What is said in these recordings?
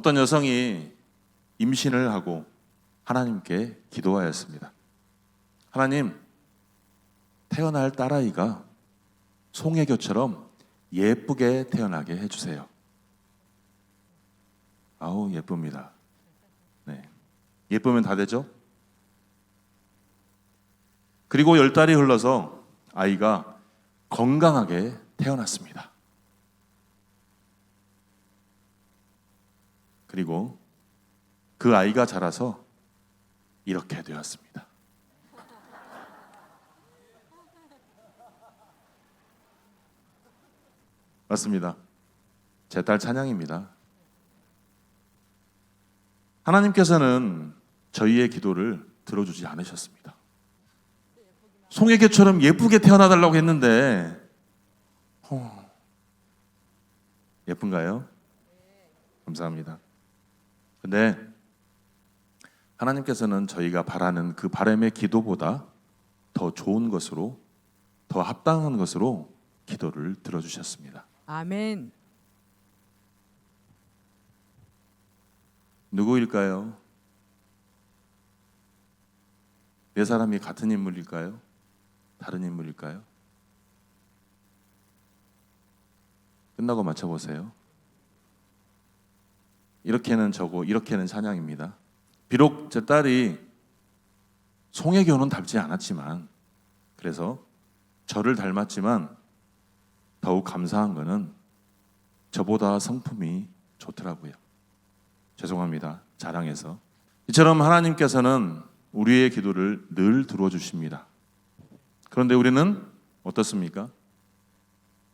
어떤 여성이 임신을 하고 하나님께 기도하였습니다. 하나님, 태어날 딸아이가 송혜교처럼 예쁘게 태어나게 해주세요. 아우, 예쁩니다. 네. 예쁘면 다 되죠? 그리고 10달이 흘러서 아이가 건강하게 태어났습니다. 그리고 그 아이가 자라서 이렇게 되었습니다. 맞습니다. 제 딸 찬양입니다. 하나님께서는 저희의 기도를 들어주지 않으셨습니다. 송혜교처럼 예쁘게 태어나달라고 했는데 예쁜가요? 감사합니다. 근데 하나님께서는 저희가 바라는 그 바람의 기도보다 더 좋은 것으로, 더 합당한 것으로 기도를 들어주셨습니다. 아멘. 누구일까요? 네 사람이 같은 인물일까요? 다른 인물일까요? 끝나고 맞춰보세요. 이렇게는 저고 이렇게는 찬양입니다. 비록 제 딸이 송혜교는 닮지 않았지만, 그래서 저를 닮았지만 더욱 감사한 것은 저보다 성품이 좋더라고요. 죄송합니다. 자랑해서. 이처럼 하나님께서는 우리의 기도를 늘 들어주십니다. 그런데 우리는 어떻습니까?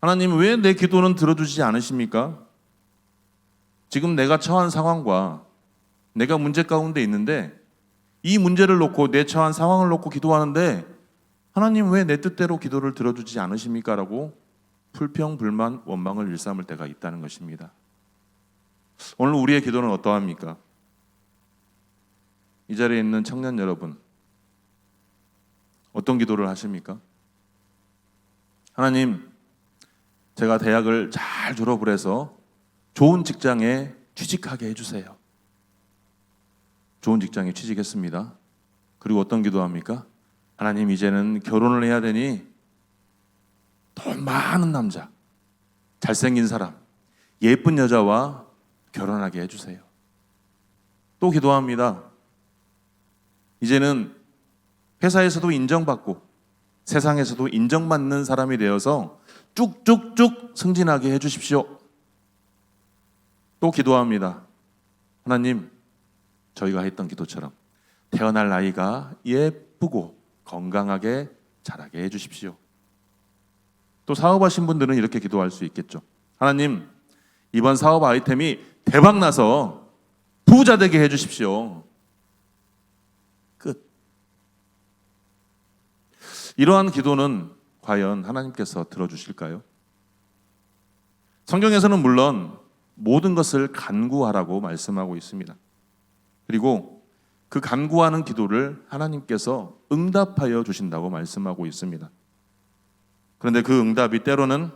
하나님, 왜 내 기도는 들어주지 않으십니까? 지금 내가 처한 상황과 내가 문제 가운데 있는데 이 문제를 놓고, 내 처한 상황을 놓고 기도하는데 하나님, 왜 내 뜻대로 기도를 들어주지 않으십니까? 라고 불평, 불만, 원망을 일삼을 때가 있다는 것입니다. 오늘 우리의 기도는 어떠합니까? 이 자리에 있는 청년 여러분, 어떤 기도를 하십니까? 하나님, 제가 대학을 잘 졸업을 해서 좋은 직장에 취직하게 해주세요. 좋은 직장에 취직했습니다. 그리고 어떤 기도합니까? 하나님, 이제는 결혼을 해야 되니 돈 많은 남자, 잘생긴 사람, 예쁜 여자와 결혼하게 해주세요. 또 기도합니다. 이제는 회사에서도 인정받고 세상에서도 인정받는 사람이 되어서 쭉쭉쭉 승진하게 해주십시오. 또 기도합니다. 하나님, 저희가 했던 기도처럼 태어날 아이가 예쁘고 건강하게 자라게 해주십시오. 또 사업하신 분들은 이렇게 기도할 수 있겠죠. 하나님, 이번 사업 아이템이 대박나서 부자 되게 해주십시오. 끝. 이러한 기도는 과연 하나님께서 들어주실까요? 성경에서는 물론 모든 것을 간구하라고 말씀하고 있습니다. 그리고 그 간구하는 기도를 하나님께서 응답하여 주신다고 말씀하고 있습니다. 그런데 그 응답이 때로는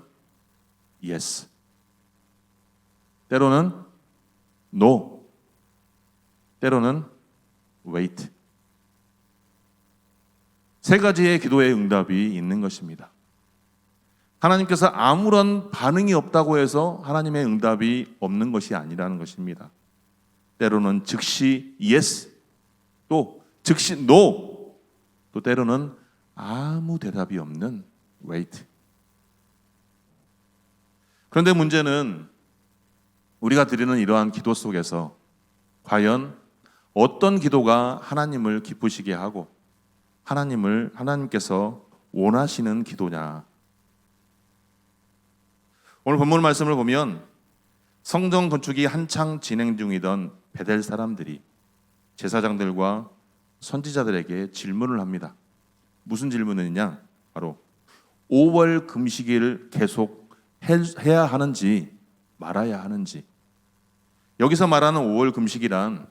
yes, 때로는 no, 때로는 wait. 세 가지의 기도의 응답이 있는 것입니다. 하나님께서 아무런 반응이 없다고 해서 하나님의 응답이 없는 것이 아니라는 것입니다. 때로는 즉시 yes, 또 즉시 no, 또 때로는 아무 대답이 없는 wait. 그런데 문제는 우리가 드리는 이러한 기도 속에서 과연 어떤 기도가 하나님을 기쁘시게 하고 하나님께서 원하시는 기도냐? 오늘 본문 말씀을 보면 성전 건축이 한창 진행 중이던 베델 사람들이 제사장들과 선지자들에게 질문을 합니다. 무슨 질문이냐? 바로 5월 금식일을 계속 해야 하는지 말아야 하는지. 여기서 말하는 5월 금식이란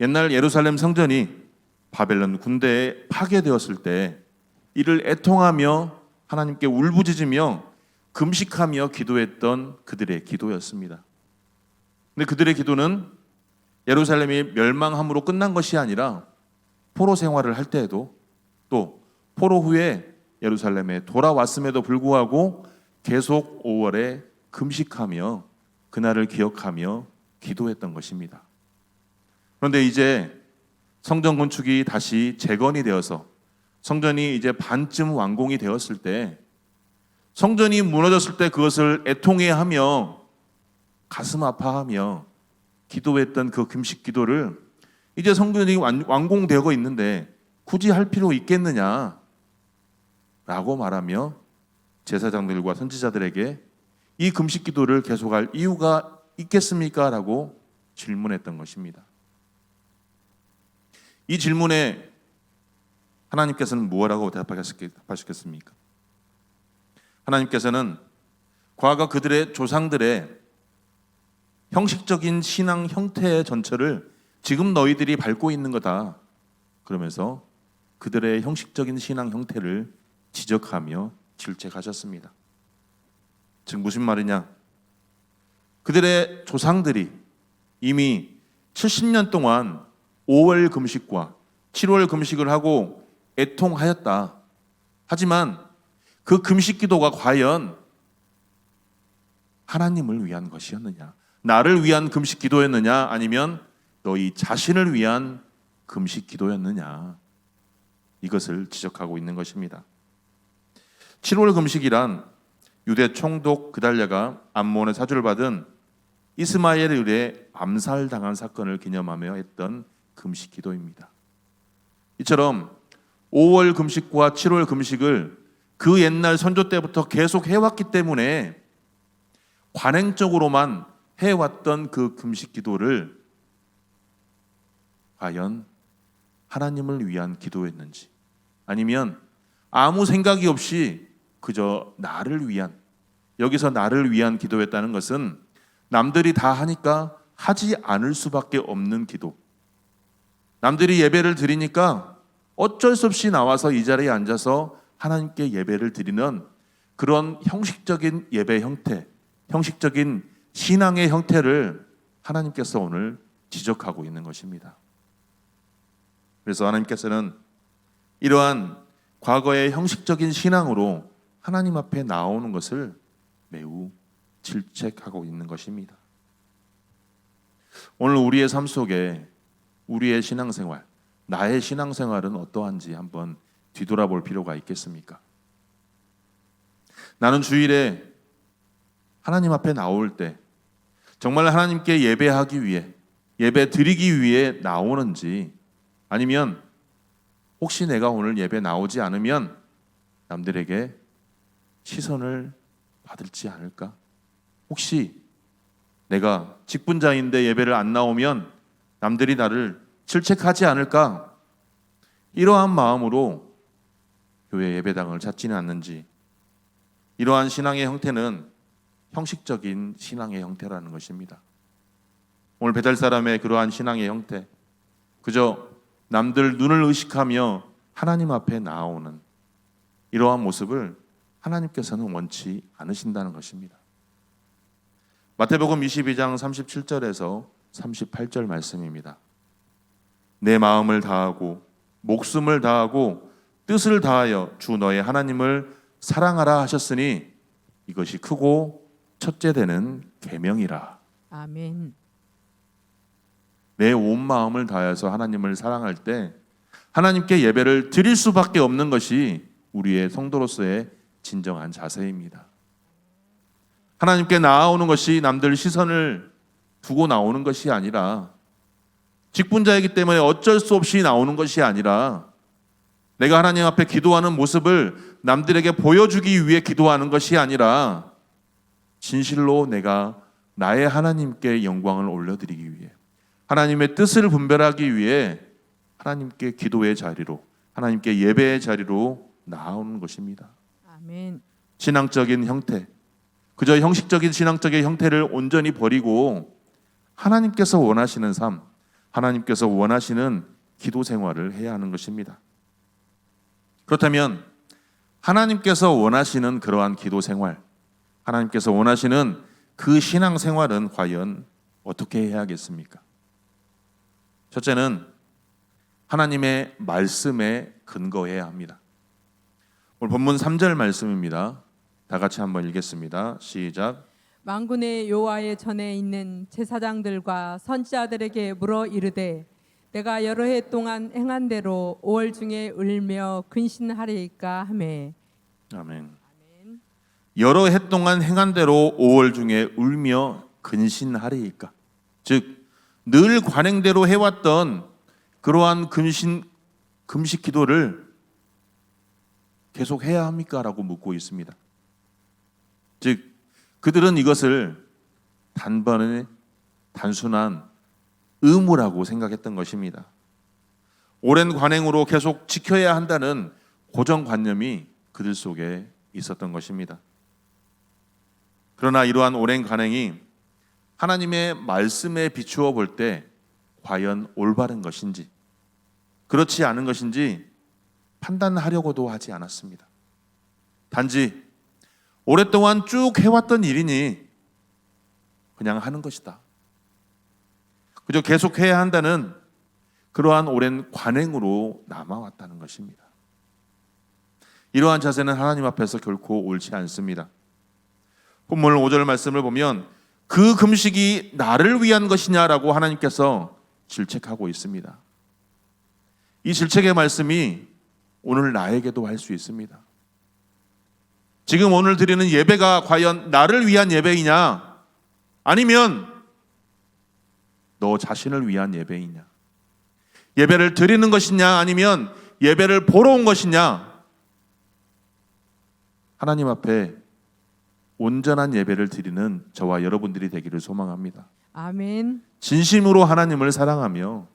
옛날 예루살렘 성전이 바벨론 군대에 파괴되었을 때 이를 애통하며 하나님께 울부짖으며 금식하며 기도했던 그들의 기도였습니다. 근데 그들의 기도는 예루살렘이 멸망함으로 끝난 것이 아니라 포로 생활을 할 때에도 또 포로 후에 예루살렘에 돌아왔음에도 불구하고 계속 5월에 금식하며 그날을 기억하며 기도했던 것입니다. 그런데 이제 성전 건축이 다시 재건이 되어서 성전이 이제 반쯤 완공이 되었을 때, 성전이 무너졌을 때 그것을 애통해하며 가슴 아파하며 기도했던 그 금식 기도를 이제 성전이 완공되고 있는데 굳이 할 필요 있겠느냐 라고 말하며 제사장들과 선지자들에게 이 금식 기도를 계속할 이유가 있겠습니까? 라고 질문했던 것입니다. 이 질문에 하나님께서는 무엇라고 대답하셨겠습니까? 하나님께서는 과거 그들의 조상들의 형식적인 신앙 형태의 전철을 지금 너희들이 밟고 있는 거다. 그러면서 그들의 형식적인 신앙 형태를 지적하며 질책하셨습니다. 즉 무슨 말이냐? 그들의 조상들이 이미 70년 동안 5월 금식과 7월 금식을 하고 애통하였다. 하지만 그 금식 기도가 과연 하나님을 위한 것이었느냐? 나를 위한 금식 기도였느냐? 아니면 너희 자신을 위한 금식 기도였느냐? 이것을 지적하고 있는 것입니다. 7월 금식이란 유대 총독 그달랴가 암몬의 사주를 받은 이스마엘의 암살당한 사건을 기념하며 했던 금식 기도입니다. 이처럼 5월 금식과 7월 금식을 그 옛날 선조 때부터 계속 해왔기 때문에 관행적으로만 해왔던 그 금식 기도를 과연 하나님을 위한 기도였는지, 아니면 아무 생각이 없이 그저 나를 위한, 여기서 나를 위한 기도였다는 것은 남들이 다 하니까 하지 않을 수밖에 없는 기도, 남들이 예배를 드리니까 어쩔 수 없이 나와서 이 자리에 앉아서 하나님께 예배를 드리는 그런 형식적인 예배 형태, 형식적인 신앙의 형태를 하나님께서 오늘 지적하고 있는 것입니다. 그래서 하나님께서는 이러한 과거의 형식적인 신앙으로 하나님 앞에 나오는 것을 매우 질책하고 있는 것입니다. 오늘 우리의 삶 속에 우리의 신앙생활, 나의 신앙생활은 어떠한지 한번 뒤돌아볼 필요가 있겠습니까? 나는 주일에 하나님 앞에 나올 때 정말 하나님께 예배하기 위해, 예배 드리기 위해 나오는지, 아니면 혹시 내가 오늘 예배 나오지 않으면 남들에게 시선을 받을지 않을까? 혹시 내가 직분자인데 예배를 안 나오면 남들이 나를 질책하지 않을까? 이러한 마음으로 교회 예배당을 찾지는 않는지, 이러한 신앙의 형태는 형식적인 신앙의 형태라는 것입니다. 오늘 베델사람의 그러한 신앙의 형태, 그저 남들 눈을 의식하며 하나님 앞에 나오는 이러한 모습을 하나님께서는 원치 않으신다는 것입니다. 마태복음 22장 37절에서 38절 말씀입니다. 내 마음을 다하고 목숨을 다하고 뜻을 다하여 주 너의 하나님을 사랑하라 하셨으니 이것이 크고 첫째 되는 계명이라. 아멘. 내 온 마음을 다해서 하나님을 사랑할 때 하나님께 예배를 드릴 수밖에 없는 것이 우리의 성도로서의 진정한 자세입니다. 하나님께 나아오는 것이 남들 시선을 두고 나오는 것이 아니라, 직분자이기 때문에 어쩔 수 없이 나오는 것이 아니라, 내가 하나님 앞에 기도하는 모습을 남들에게 보여주기 위해 기도하는 것이 아니라 진실로 내가 나의 하나님께 영광을 올려드리기 위해, 하나님의 뜻을 분별하기 위해 하나님께 기도의 자리로, 하나님께 예배의 자리로 나아오는 것입니다. 아멘. 신앙적인 형태, 그저 형식적인 신앙적인 형태를 온전히 버리고 하나님께서 원하시는 삶, 하나님께서 원하시는 기도 생활을 해야 하는 것입니다. 그렇다면 하나님께서 원하시는 그러한 기도 생활, 하나님께서 원하시는 그 신앙 생활은 과연 어떻게 해야겠습니까? 첫째는 하나님의 말씀에 근거해야 합니다. 오늘 본문 3절 말씀입니다. 다 같이 한번 읽겠습니다. 시작. 만군의 여호와의 전에 있는 제사장들과 선지자들에게 물어 이르되 내가 여러 해 동안 행한 대로 5월 중에 울며 근신하리이까 하매. 아멘. 여러 해 동안 행한 대로 5월 중에 울며 근신하리이까. 즉 늘 관행대로 해왔던 그러한 금식 기도를 계속 해야 합니까? 라고 묻고 있습니다. 즉 그들은 이것을 단순한 의무라고 생각했던 것입니다. 오랜 관행으로 계속 지켜야 한다는 고정관념이 그들 속에 있었던 것입니다. 그러나 이러한 오랜 관행이 하나님의 말씀에 비추어 볼 때 과연 올바른 것인지, 그렇지 않은 것인지 판단하려고도 하지 않았습니다. 단지 오랫동안 쭉 해왔던 일이니 그냥 하는 것이다. 그저 계속해야 한다는 그러한 오랜 관행으로 남아왔다는 것입니다. 이러한 자세는 하나님 앞에서 결코 옳지 않습니다. 본문 5절 말씀을 보면 그 금식이 나를 위한 것이냐라고 하나님께서 질책하고 있습니다. 이 질책의 말씀이 오늘 나에게도 할 수 있습니다. 지금 오늘 드리는 예배가 과연 나를 위한 예배이냐, 아니면 너 자신을 위한 예배이냐, 예배를 드리는 것이냐, 아니면 예배를 보러 온 것이냐, 하나님 앞에 온전한 예배를 드리는 저와 여러분들이 되기를 소망합니다. 아멘. 진심으로 하나님을 사랑하며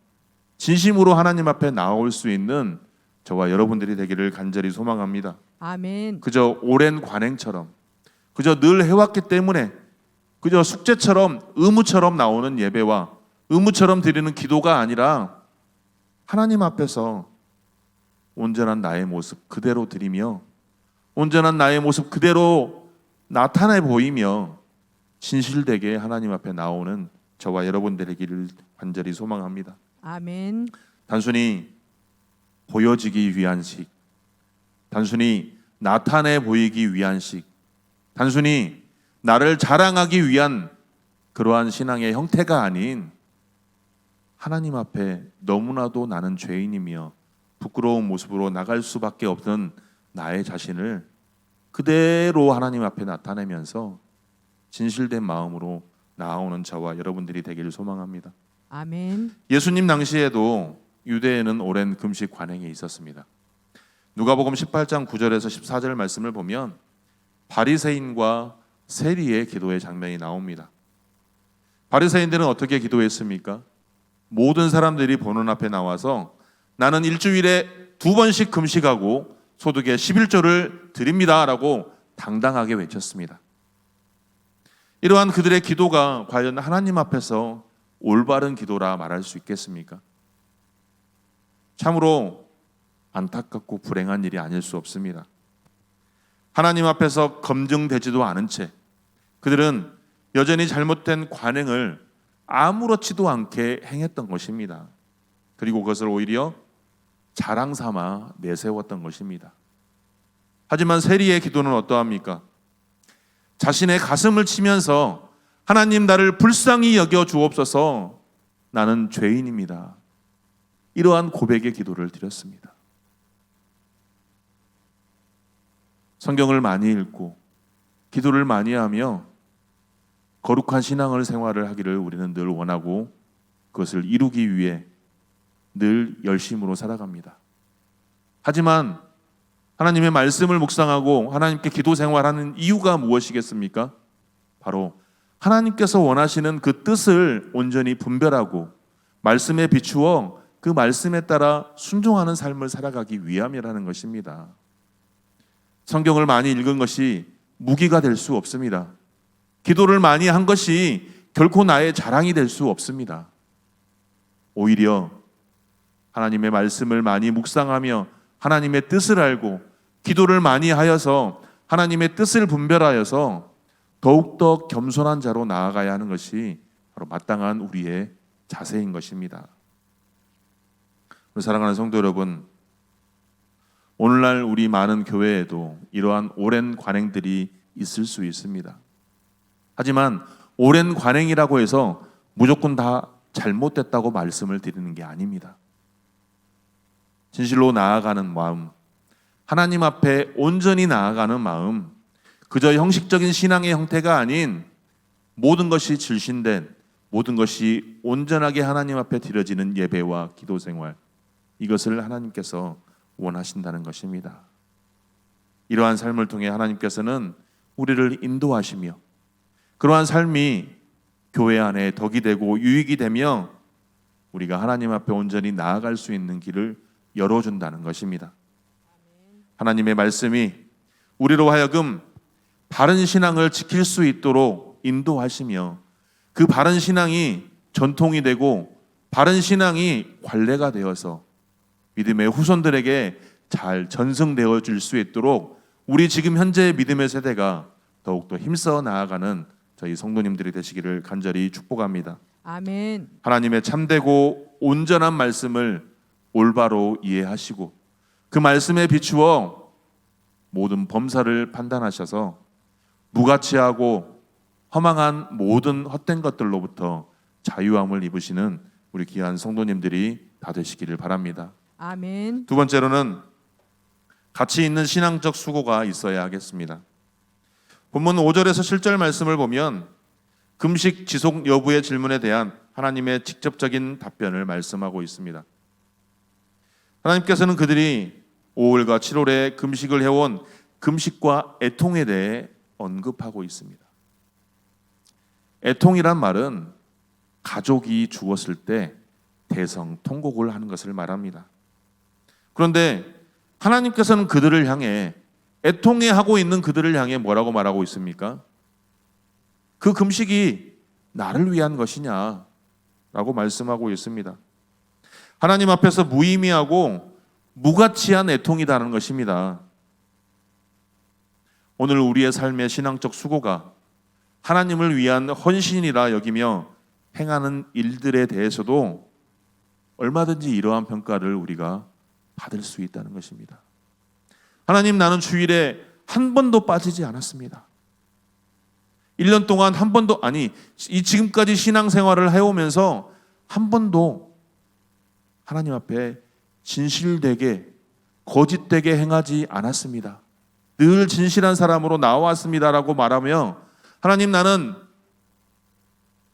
진심으로 하나님 앞에 나올 수 있는 저와 여러분들이 되기를 간절히 소망합니다. 아멘. 그저 오랜 관행처럼, 그저 늘 해왔기 때문에 그저 숙제처럼 의무처럼 나오는 예배와 의무처럼 드리는 기도가 아니라 하나님 앞에서 온전한 나의 모습 그대로 드리며 온전한 나의 모습 그대로 나타내 보이며 진실되게 하나님 앞에 나오는 저와 여러분들 되기를 간절히 소망합니다. 아멘. 단순히 보여지기 위한 식, 단순히 나타내 보이기 위한 식, 단순히 나를 자랑하기 위한 그러한 신앙의 형태가 아닌 하나님 앞에 너무나도 나는 죄인이며 부끄러운 모습으로 나갈 수밖에 없는 나의 자신을 그대로 하나님 앞에 나타내면서 진실된 마음으로 나아오는 저와 여러분들이 되기를 소망합니다. 아멘. 예수님 당시에도 유대에는 오랜 금식 관행이 있었습니다. 누가복음 18장 9절에서 14절 말씀을 보면 바리새인과 세리의 기도의 장면이 나옵니다. 바리새인들은 어떻게 기도했습니까? 모든 사람들이 보는 앞에 나와서 나는 일주일에 2번씩 금식하고 소득의 11조를 드립니다 라고 당당하게 외쳤습니다. 이러한 그들의 기도가 과연 하나님 앞에서 올바른 기도라 말할 수 있겠습니까? 참으로 안타깝고 불행한 일이 아닐 수 없습니다. 하나님 앞에서 검증되지도 않은 채 그들은 여전히 잘못된 관행을 아무렇지도 않게 행했던 것입니다. 그리고 그것을 오히려 자랑 삼아 내세웠던 것입니다. 하지만 세리의 기도는 어떠합니까? 자신의 가슴을 치면서 하나님 나를 불쌍히 여겨 주옵소서, 나는 죄인입니다. 이러한 고백의 기도를 드렸습니다. 성경을 많이 읽고 기도를 많이 하며 거룩한 신앙을 생활을 하기를 우리는 늘 원하고 그것을 이루기 위해 늘 열심으로 살아갑니다. 하지만 하나님의 말씀을 묵상하고 하나님께 기도 생활하는 이유가 무엇이겠습니까? 바로 하나님께서 원하시는 그 뜻을 온전히 분별하고 말씀에 비추어 그 말씀에 따라 순종하는 삶을 살아가기 위함이라는 것입니다. 성경을 많이 읽은 것이 무기가 될 수 없습니다. 기도를 많이 한 것이 결코 나의 자랑이 될 수 없습니다. 오히려 하나님의 말씀을 많이 묵상하며 하나님의 뜻을 알고 기도를 많이 하여서 하나님의 뜻을 분별하여서 더욱더 겸손한 자로 나아가야 하는 것이 바로 마땅한 우리의 자세인 것입니다. 우리 사랑하는 성도 여러분, 오늘날 우리 많은 교회에도 이러한 오랜 관행들이 있을 수 있습니다. 하지만 오랜 관행이라고 해서 무조건 다 잘못됐다고 말씀을 드리는 게 아닙니다. 진실로 나아가는 마음, 하나님 앞에 온전히 나아가는 마음, 그저 형식적인 신앙의 형태가 아닌 모든 것이 질신된, 모든 것이 온전하게 하나님 앞에 드려지는 예배와 기도 생활, 이것을 하나님께서 원하신다는 것입니다. 이러한 삶을 통해 하나님께서는 우리를 인도하시며 그러한 삶이 교회 안에 덕이 되고 유익이 되며 우리가 하나님 앞에 온전히 나아갈 수 있는 길을 열어준다는 것입니다. 하나님의 말씀이 우리로 하여금 바른 신앙을 지킬 수 있도록 인도하시며 그 바른 신앙이 전통이 되고 바른 신앙이 관례가 되어서 믿음의 후손들에게 잘 전승되어 줄 수 있도록 우리 지금 현재 믿음의 세대가 더욱더 힘써 나아가는 저희 성도님들이 되시기를 간절히 축복합니다. 아멘. 하나님의 참되고 온전한 말씀을 올바로 이해하시고 그 말씀에 비추어 모든 범사를 판단하셔서 무가치하고 허망한 모든 헛된 것들로부터 자유함을 입으시는 우리 귀한 성도님들이 다 되시기를 바랍니다. 아멘. 두 번째로는 가치 있는 신앙적 수고가 있어야 하겠습니다. 본문 5절에서 7절 말씀을 보면 금식 지속 여부의 질문에 대한 하나님의 직접적인 답변을 말씀하고 있습니다. 하나님께서는 그들이 5월과 7월에 금식을 해온 금식과 애통에 대해 언급하고 있습니다. 애통이란 말은 가족이 죽었을 때 대성통곡을 하는 것을 말합니다. 그런데 하나님께서는 그들을 향해 애통해하고 있는 그들을 향해 뭐라고 말하고 있습니까? 그 금식이 나를 위한 것이냐라고 말씀하고 있습니다. 하나님 앞에서 무의미하고 무가치한 애통이라는 것입니다. 오늘 우리의 삶의 신앙적 수고가 하나님을 위한 헌신이라 여기며 행하는 일들에 대해서도 얼마든지 이러한 평가를 우리가 받을 수 있다는 것입니다. 하나님, 나는 주일에 한 번도 빠지지 않았습니다. 1년 동안 한 번도, 아니 이 지금까지 신앙생활을 해오면서 한 번도 하나님 앞에 진실되게 거짓되게 행하지 않았습니다. 늘 진실한 사람으로 나왔습니다라고 말하며 하나님, 나는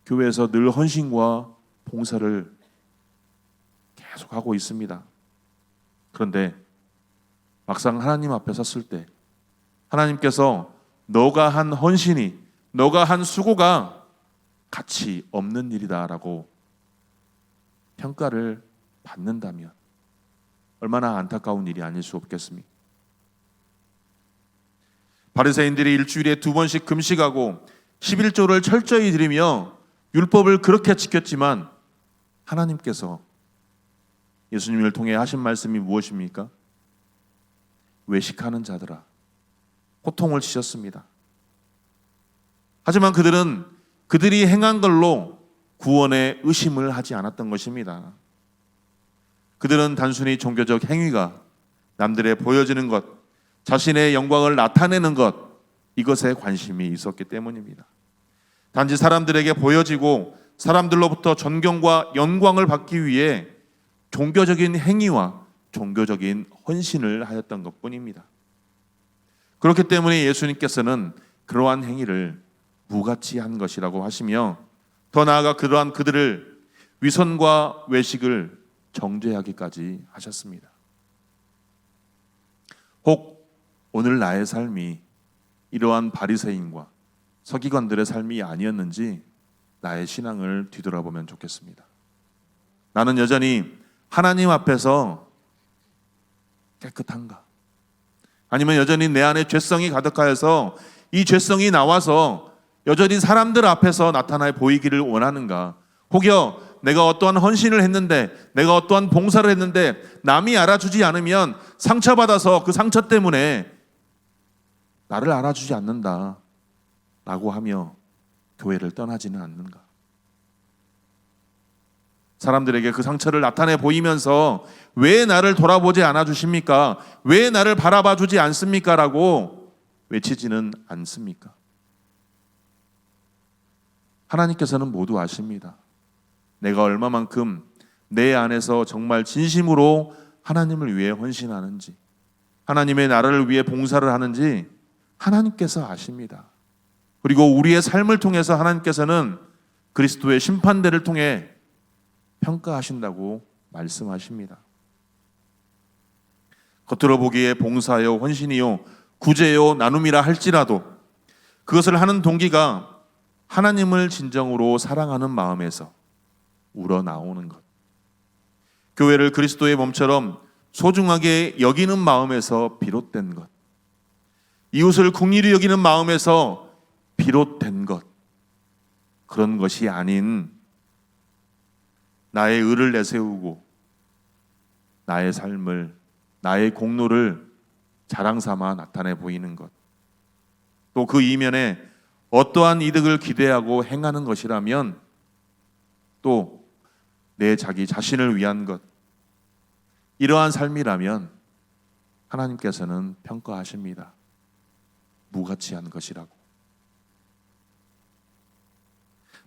교회에서 늘 헌신과 봉사를 계속하고 있습니다. 그런데 막상 하나님 앞에 섰을 때 하나님께서 너가 한 헌신이, 너가 한 수고가 가치 없는 일이다라고 평가를 받는다면 얼마나 안타까운 일이 아닐 수 없겠습니까? 바리새인들이 일주일에 2번씩 금식하고 11조를 철저히 드리며 율법을 그렇게 지켰지만 하나님께서 예수님을 통해 하신 말씀이 무엇입니까? 외식하는 자들아, 고통을 주셨습니다. 하지만 그들은 그들이 행한 걸로 구원의 의심을 하지 않았던 것입니다. 그들은 단순히 종교적 행위가 남들에 보여지는 것, 자신의 영광을 나타내는 것, 이것에 관심이 있었기 때문입니다. 단지 사람들에게 보여지고 사람들로부터 존경과 영광을 받기 위해 종교적인 행위와 종교적인 헌신을 하였던 것뿐입니다. 그렇기 때문에 예수님께서는 그러한 행위를 무가치한 것이라고 하시며 더 나아가 그러한 그들을 위선과 외식을 정죄하기까지 하셨습니다. 혹 오늘 나의 삶이 이러한 바리새인과 서기관들의 삶이 아니었는지 나의 신앙을 뒤돌아보면 좋겠습니다. 나는 여전히 하나님 앞에서 깨끗한가? 아니면 여전히 내 안에 죄성이 가득하여서 이 죄성이 나와서 여전히 사람들 앞에서 나타나 보이기를 원하는가? 혹여 내가 어떠한 헌신을 했는데, 내가 어떠한 봉사를 했는데 남이 알아주지 않으면 상처받아서 그 상처 때문에 나를 알아주지 않는다 라고 하며 교회를 떠나지는 않는가? 사람들에게 그 상처를 나타내 보이면서 왜 나를 돌아보지 않아 주십니까? 왜 나를 바라봐 주지 않습니까? 라고 외치지는 않습니까? 하나님께서는 모두 아십니다. 내가 얼마만큼 내 안에서 정말 진심으로 하나님을 위해 헌신하는지, 하나님의 나라를 위해 봉사를 하는지 하나님께서 아십니다. 그리고 우리의 삶을 통해서 하나님께서는 그리스도의 심판대를 통해 평가하신다고 말씀하십니다. 겉으로 보기에 봉사요, 헌신이요, 구제요, 나눔이라 할지라도 그것을 하는 동기가 하나님을 진정으로 사랑하는 마음에서 우러나오는 것, 교회를 그리스도의 몸처럼 소중하게 여기는 마음에서 비롯된 것, 이웃을 긍휼히 여기는 마음에서 비롯된 것, 그런 것이 아닌 나의 의를 내세우고 나의 삶을, 나의 공로를 자랑 삼아 나타내 보이는 것, 또 그 이면에 어떠한 이득을 기대하고 행하는 것이라면 또 내 자기 자신을 위한 것, 이러한 삶이라면 하나님께서는 평가하십니다. 무가치한 것이라고.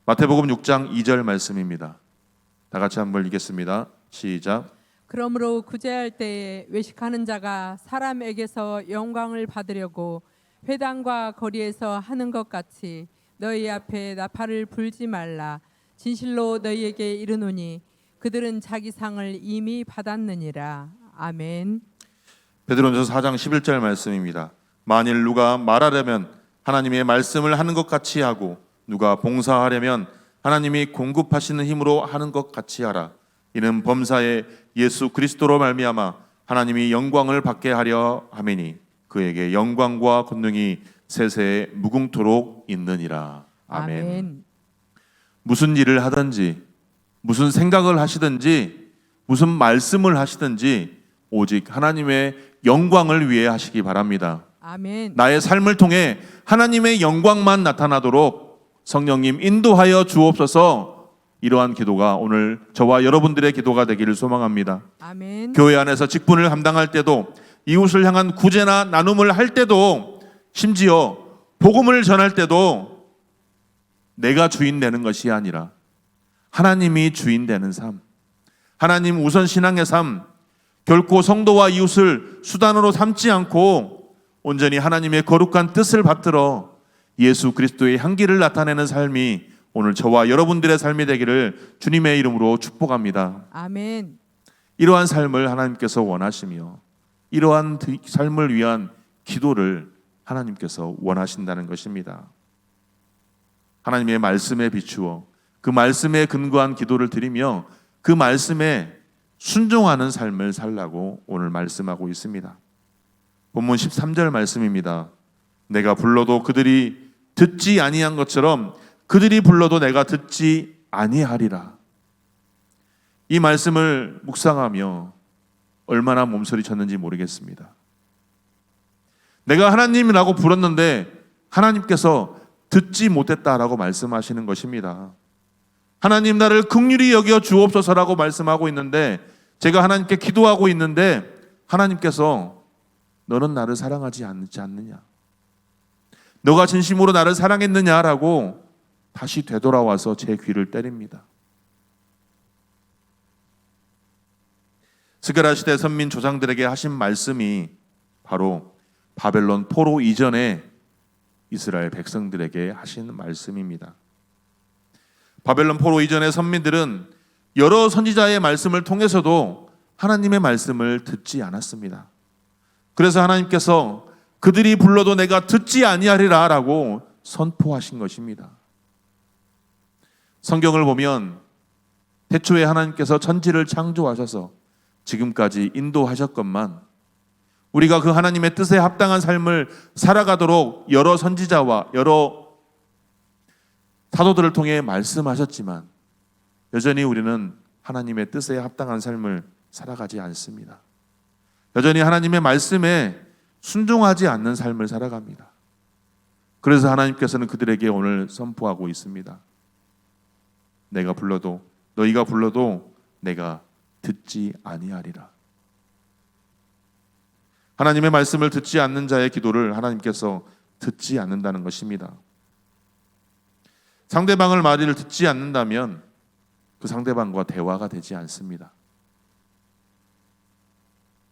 마태복음 6장 2절 말씀입니다. 다 같이 한번 읽겠습니다. 시작. 그러므로 구제할 때에 외식하는 자가 사람에게서 영광을 받으려고 회당과 거리에서 하는 것 같이 너희 앞에 나팔을 불지 말라. 진실로 너희에게 이르노니 그들은 자기 상을 이미 받았느니라. 아멘. 베드로전서 4장 11절 말씀입니다. 만일 누가 말하려면 하나님의 말씀을 하는 것 같이 하고 누가 봉사하려면 하나님이 공급하시는 힘으로 하는 것 같이 하라. 이는 범사에 예수 그리스도로 말미암아 하나님이 영광을 받게 하려 함이니 그에게 영광과 권능이 세세에 무궁토록 있느니라. 아멘. 아멘. 무슨 일을 하든지, 무슨 생각을 하시든지, 무슨 말씀을 하시든지 오직 하나님의 영광을 위해 하시기 바랍니다. 아멘. 나의 삶을 통해 하나님의 영광만 나타나도록 성령님 인도하여 주옵소서. 이러한 기도가 오늘 저와 여러분들의 기도가 되기를 소망합니다. 아멘. 교회 안에서 직분을 감당할 때도, 이웃을 향한 구제나 나눔을 할 때도, 심지어 복음을 전할 때도 내가 주인 되는 것이 아니라 하나님이 주인 되는 삶, 하나님 우선 신앙의 삶, 결코 성도와 이웃을 수단으로 삼지 않고 온전히 하나님의 거룩한 뜻을 받들어 예수 그리스도의 향기를 나타내는 삶이 오늘 저와 여러분들의 삶이 되기를 주님의 이름으로 축복합니다. 아멘. 이러한 삶을 하나님께서 원하시며 이러한 삶을 위한 기도를 하나님께서 원하신다는 것입니다. 하나님의 말씀에 비추어 그 말씀에 근거한 기도를 드리며 그 말씀에 순종하는 삶을 살라고 오늘 말씀하고 있습니다. 본문 13절 말씀입니다. 내가 불러도 그들이 듣지 아니한 것처럼 그들이 불러도 내가 듣지 아니하리라. 이 말씀을 묵상하며 얼마나 몸소리 쳤는지 모르겠습니다. 내가 하나님이라고 불렀는데 하나님께서 듣지 못했다라고 말씀하시는 것입니다. 하나님 나를 긍휼히 여겨 주옵소서라고 말씀하고 있는데, 제가 하나님께 기도하고 있는데 하나님께서 너는 나를 사랑하지 않지 않느냐, 너가 진심으로 나를 사랑했느냐라고 다시 되돌아와서 제 귀를 때립니다. 스가랴 시대 선민 조상들에게 하신 말씀이 바로 바벨론 포로 이전에 이스라엘 백성들에게 하신 말씀입니다. 바벨론 포로 이전의 선민들은 여러 선지자의 말씀을 통해서도 하나님의 말씀을 듣지 않았습니다. 그래서 하나님께서 그들이 불러도 내가 듣지 아니하리라 라고 선포하신 것입니다. 성경을 보면 태초에 하나님께서 천지를 창조하셔서 지금까지 인도하셨건만 우리가 그 하나님의 뜻에 합당한 삶을 살아가도록 여러 선지자와 여러 사도들을 통해 말씀하셨지만 여전히 우리는 하나님의 뜻에 합당한 삶을 살아가지 않습니다. 여전히 하나님의 말씀에 순종하지 않는 삶을 살아갑니다. 그래서 하나님께서는 그들에게 오늘 선포하고 있습니다. 내가 불러도 너희가 불러도 내가 듣지 아니하리라. 하나님의 말씀을 듣지 않는 자의 기도를 하나님께서 듣지 않는다는 것입니다. 상대방을 말을 듣지 않는다면 그 상대방과 대화가 되지 않습니다.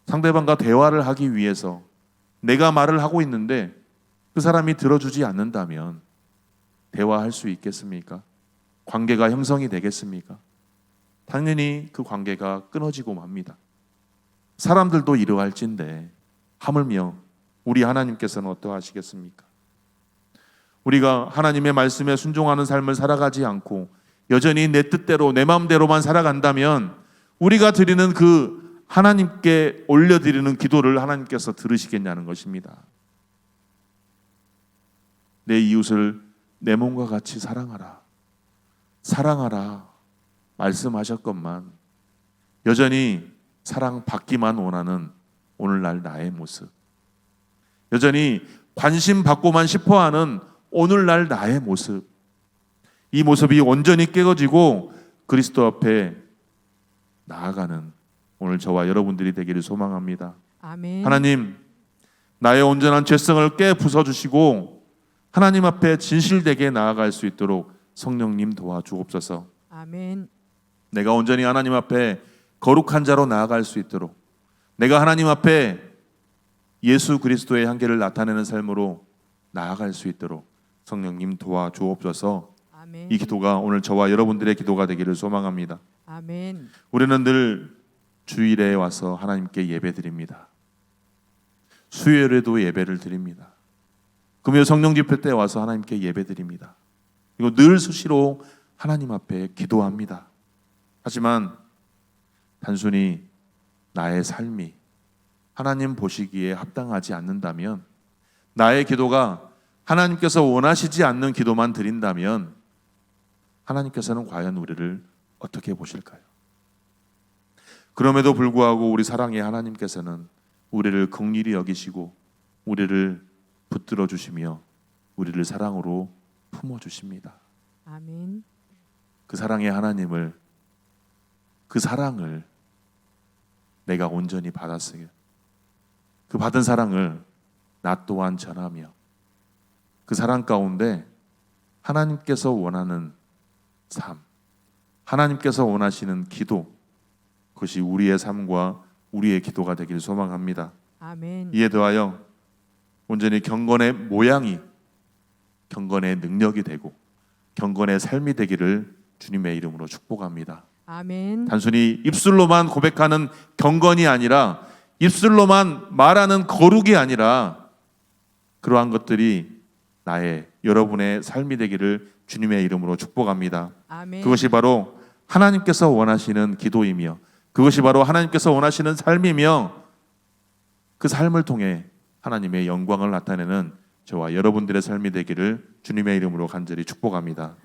상대방과 대화를 하기 위해서 내가 말을 하고 있는데 그 사람이 들어주지 않는다면 대화할 수 있겠습니까? 관계가 형성이 되겠습니까? 당연히 그 관계가 끊어지고 맙니다. 사람들도 이러할진데 하물며 우리 하나님께서는 어떠하시겠습니까? 우리가 하나님의 말씀에 순종하는 삶을 살아가지 않고 여전히 내 뜻대로 내 마음대로만 살아간다면 우리가 드리는 그 하나님께 올려드리는 기도를 하나님께서 들으시겠냐는 것입니다. 내 이웃을 내 몸과 같이 사랑하라. 사랑하라 말씀하셨건만 여전히 사랑받기만 원하는 오늘날 나의 모습, 여전히 관심 받고만 싶어하는 오늘날 나의 모습, 이 모습이 온전히 깨어지고 그리스도 앞에 나아가는 오늘 저와 여러분들이 되기를 소망합니다. 아멘. 하나님, 나의 온전한 죄성을 깨 부숴주시고 하나님 앞에 진실되게 나아갈 수 있도록 성령님 도와주옵소서. 아멘. 내가 온전히 하나님 앞에 거룩한 자로 나아갈 수 있도록, 내가 하나님 앞에 예수 그리스도의 향기를 나타내는 삶으로 나아갈 수 있도록 성령님 도와주옵소서. 아멘. 이 기도가 오늘 저와 여러분들의 기도가 되기를 소망합니다. 아멘. 우리는 늘 주일에 와서 하나님께 예배드립니다. 수요일에도 예배를 드립니다. 금요 성령 집회 때 와서 하나님께 예배드립니다. 이거 늘 수시로 하나님 앞에 기도합니다. 하지만 단순히 나의 삶이 하나님 보시기에 합당하지 않는다면, 나의 기도가 하나님께서 원하시지 않는 기도만 드린다면 하나님께서는 과연 우리를 어떻게 보실까요? 그럼에도 불구하고 우리 사랑의 하나님께서는 우리를 긍휼히 여기시고 우리를 붙들어 주시며 우리를 사랑으로 품어 주십니다. 아멘. 그 사랑의 하나님을, 그 사랑을 내가 온전히 받았으며 그 받은 사랑을 나 또한 전하며 그 사랑 가운데 하나님께서 원하는 삶, 하나님께서 원하시는 기도, 그것이 우리의 삶과 우리의 기도가 되길 소망합니다. 아멘. 이에 더하여 온전히 경건의 모양이 경건의 능력이 되고 경건의 삶이 되기를 주님의 이름으로 축복합니다. 아멘. 단순히 입술로만 고백하는 경건이 아니라, 입술로만 말하는 거룩이 아니라, 그러한 것들이 나의, 여러분의 삶이 되기를 주님의 이름으로 축복합니다. 아멘. 그것이 바로 하나님께서 원하시는 기도이며 그것이 바로 하나님께서 원하시는 삶이며 그 삶을 통해 하나님의 영광을 나타내는 저와 여러분들의 삶이 되기를 주님의 이름으로 간절히 축복합니다.